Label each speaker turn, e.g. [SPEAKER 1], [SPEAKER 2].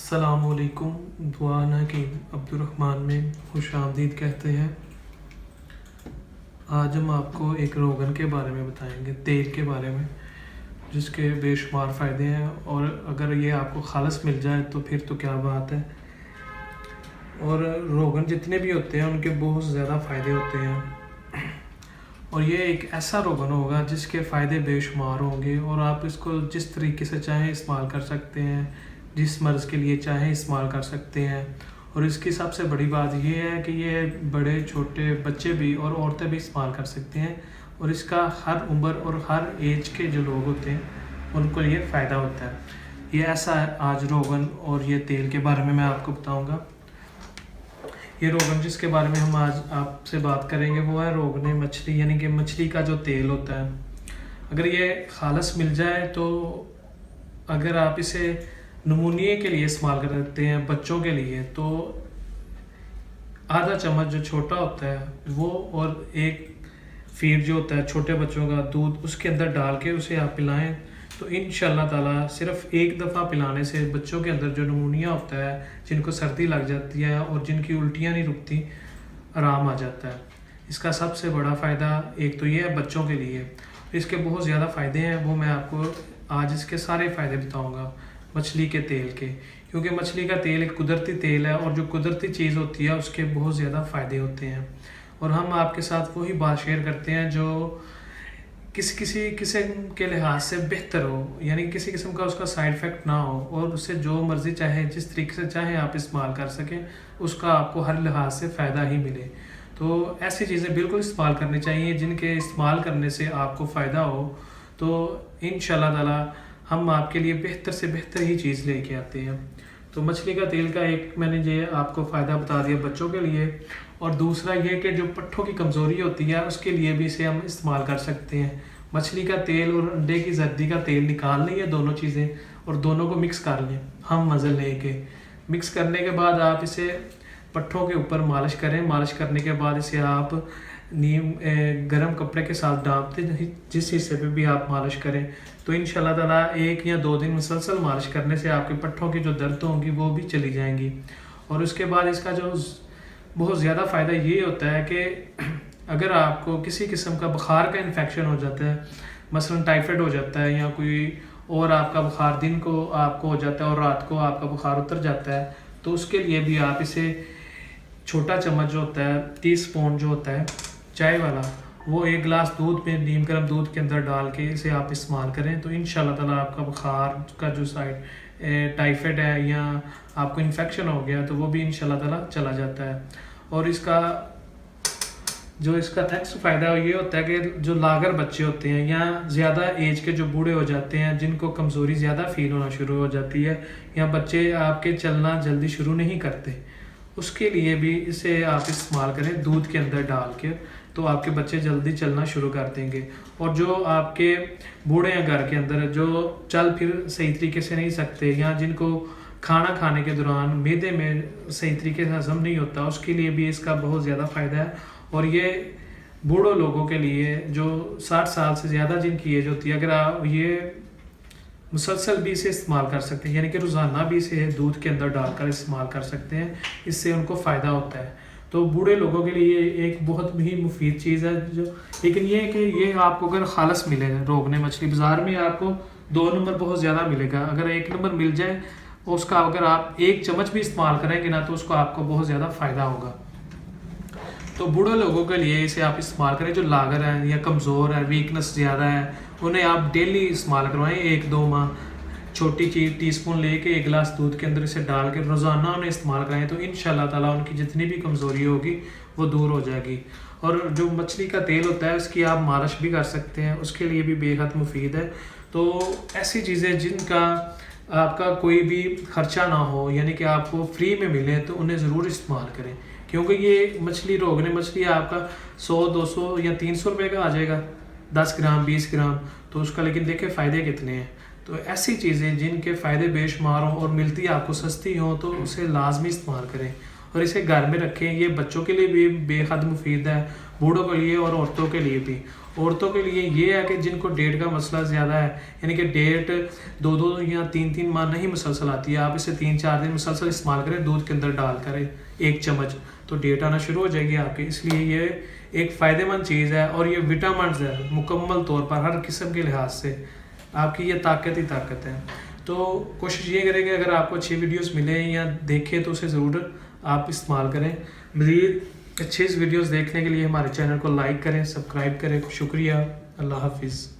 [SPEAKER 1] अस्सलामुअलैकुम। दुआना की अब्दुर्रहमान में खुश आमदीद कहते हैं। आज हम आपको एक रोगन के बारे में बताएंगे, तेल के बारे में, जिसके बेशुमार फ़ायदे हैं। और अगर ये आपको खालस मिल जाए तो फिर तो क्या बात है। और रोगन जितने भी होते हैं उनके बहुत ज़्यादा फ़ायदे होते हैं। और ये एक ऐसा रोगन होगा जिसके फ़ायदे बेशुमार होंगे और आप इसको जिस तरीके से चाहें इस्तेमाल कर सकते हैं, जिस मर्ज़ के लिए चाहें इस्तेमाल कर सकते हैं। और इसकी सबसे बड़ी बात ये है कि ये बड़े छोटे बच्चे भी और औरतें भी इस्तेमाल कर सकते हैं। और इसका हर उम्र और हर एज के जो लोग होते हैं उनको ये फ़ायदा होता है। ये ऐसा है आज रोगन और ये तेल के बारे में मैं आपको बताऊँगा। ये रोगन जिसके बारे में हम आज आपसे बात करेंगे वो है रोगन मछली, यानी कि मछली का जो तेल होता है। अगर ये खालस मिल जाए तो अगर आप इसे नमूनिए के लिए इस्तेमाल कर सकते हैं बच्चों के लिए, तो आधा चम्मच जो छोटा होता है वो और एक फीड जो होता है छोटे बच्चों का दूध उसके अंदर डाल के उसे आप पिलाएं तो इंशाल्लाह ताला सिर्फ एक दफ़ा पिलाने से बच्चों के अंदर जो नमूनिया होता है, जिनको सर्दी लग जाती है और जिनकी उल्टियाँ नहीं रुकती, आराम आ जाता है। इसका सबसे बड़ा फ़ायदा एक तो ये है बच्चों के लिए। इसके बहुत ज़्यादा फ़ायदे हैं, वो मैं आपको आज इसके सारे फ़ायदे बताऊँगा मछली के तेल के। क्योंकि मछली का तेल एक कुदरती तेल है और जो कुदरती चीज़ होती है उसके बहुत ज़्यादा फ़ायदे होते हैं। और हम आपके साथ वही बात शेयर करते हैं जो किसी किस्म के लिहाज से बेहतर हो, यानी किसी किस्म का उसका साइड इफ़ेक्ट ना हो और उससे जो मर्ज़ी चाहे जिस तरीके से चाहे आप इस्तेमाल कर सकें, उसका आपको हर लिहाज से फ़ायदा ही मिले। तो ऐसी चीज़ें बिल्कुल इस्तेमाल करनी चाहिए जिनके इस्तेमाल करने से आपको फ़ायदा हो। तो इंशाल्लाह ताला हम आपके लिए बेहतर से बेहतर ही चीज़ लेके आते हैं। तो मछली का तेल का एक मैंने ये आपको फ़ायदा बता दिया बच्चों के लिए। और दूसरा ये कि जो पट्ठों की कमज़ोरी होती है उसके लिए भी इसे हम इस्तेमाल कर सकते हैं। मछली का तेल और अंडे की जर्दी का तेल निकाल लें, ये दोनों चीज़ें, और दोनों को मिक्स कर लें हम मज़े लेके। मिक्स करने के बाद आप इसे पट्ठों के ऊपर मालिश करें। मालिश करने के बाद इसे आप नीम गर्म कपड़े के साथ डालते जिस हिस्से पे भी आप मालिश करें, तो इंशाल्लाह ताला 1 या 2 दिन मुसलसल मालिश करने से आपके पट्ठों की जो दर्द होंगी वो भी चली जाएंगी। और उसके बाद इसका जो बहुत ज़्यादा फ़ायदा ये होता है कि अगर आपको किसी किस्म का बुखार का इन्फेक्शन हो जाता है, मसलन टाइफाइड हो जाता है या कोई और आपका बुखार दिन को आपको हो जाता है और रात को आपका बुखार उतर जाता है, तो उसके लिए भी आप इसे छोटा चम्मच जो होता है, टीस्पून जो होता है चाय वाला, वो 1 गिलास दूध में नीम गर्म दूध के अंदर डाल के इसे आप इस्तेमाल करें तो इंशाल्लाह ताला आपका बुखार का जो साइड टाइफाइड है या आपको इन्फेक्शन हो गया तो वो भी इंशाल्लाह ताला चला जाता है। और इसका नेक्स्ट फ़ायदा ये होता है कि जो लागर बच्चे होते हैं या ज़्यादा एज के जो बूढ़े हो जाते हैं, जिनको कमज़ोरी ज़्यादा फील होना शुरू हो जाती है या बच्चे आपके चलना जल्दी शुरू नहीं करते, उसके लिए भी इसे आप इस्तेमाल करें दूध के अंदर डाल के, तो आपके बच्चे जल्दी चलना शुरू कर देंगे। और जो आपके बूढ़े हैं घर के अंदर जो चल फिर सही तरीके से नहीं सकते या जिनको खाना खाने के दौरान मैदे में सही तरीके से हज़म नहीं होता, उसके लिए भी इसका बहुत ज़्यादा फ़ायदा है। और ये बूढ़ों लोगों के लिए जो 60 साल से ज़्यादा जिनकी एज होती है, अगर आप ये मुसलसल भी इसे इस्तेमाल कर सकते हैं, यानी कि रोज़ाना भी इसे दूध के अंदर डालकर इस्तेमाल कर सकते हैं, इससे उनको फ़ायदा होता है। तो बूढ़े लोगों के लिए एक बहुत ही मुफीद चीज़ है जो, लेकिन ये है कि ये आपको अगर खालस मिले रोगन मछली, बाज़ार में आपको 2 नंबर बहुत ज़्यादा मिलेगा। अगर 1 नंबर मिल जाए उसका अगर आप 1 चम्मच भी इस्तेमाल करेंगे ना तो उसको आपको बहुत ज़्यादा फ़ायदा होगा। तो बूढ़े लोगों के लिए इसे आप इस्तेमाल करें, जो लागर है या कमज़ोर है, वीकनेस ज़्यादा है, उन्हें आप डेली इस्तेमाल करवाएं 1-2 माह। छोटी चीज़ टीस्पून लेके 1 गिलास दूध के अंदर इसे डाल के रोज़ाना उन्हें इस्तेमाल कराएं तो इंशाल्लाह ताला उनकी जितनी भी कमज़ोरी होगी वो दूर हो जाएगी। और जो मछली का तेल होता है उसकी आप मालिश भी कर सकते हैं, उसके लिए भी बेहद मुफीद है। तो ऐसी चीज़ें जिनका आपका कोई भी ख़र्चा ना हो, यानी कि आपको फ्री में मिले, तो उन्हें ज़रूर इस्तेमाल करें। क्योंकि ये मछली रोगन मछली आपका 100-200 या 300 रुपये का आ जाएगा 10 ग्राम 20 ग्राम, तो उसका लेकिन देखें फ़ायदे कितने हैं। तो ऐसी चीज़ें जिनके फ़ायदे बेशुमार हों और मिलती आपको सस्ती हों तो उसे लाजमी इस्तेमाल करें। और इसे घर में रखें। ये बच्चों के लिए भी बेहद मुफीद है, बूढ़ों के लिए और औरतों के लिए भी। औरतों के लिए ये है कि जिनको डेट का मसला ज़्यादा है, यानी कि डेट 2-2 या 3-3 माह नहीं मुसलसल आती है, आप इसे 3-4 दिन मुसलसल इस्तेमाल करें दूध के अंदर डाल कर 1 चम्मच, तो डेट आना शुरू हो जाएगी आपके। इसलिए ये एक फ़ायदेमंद चीज़ है और ये विटामिन है मुकम्मल तौर पर हर किस्म के लिहाज से, आपकी ये ताकत ही ताकत है। तो कोशिश ये करें कि अगर आपको अच्छी वीडियोस मिले या देखें तो उसे ज़रूर आप इस्तेमाल करें। मज़ीद अच्छी वीडियोस देखने के लिए हमारे चैनल को लाइक करें, सब्सक्राइब करें। शुक्रिया, अल्लाह हाफिज़।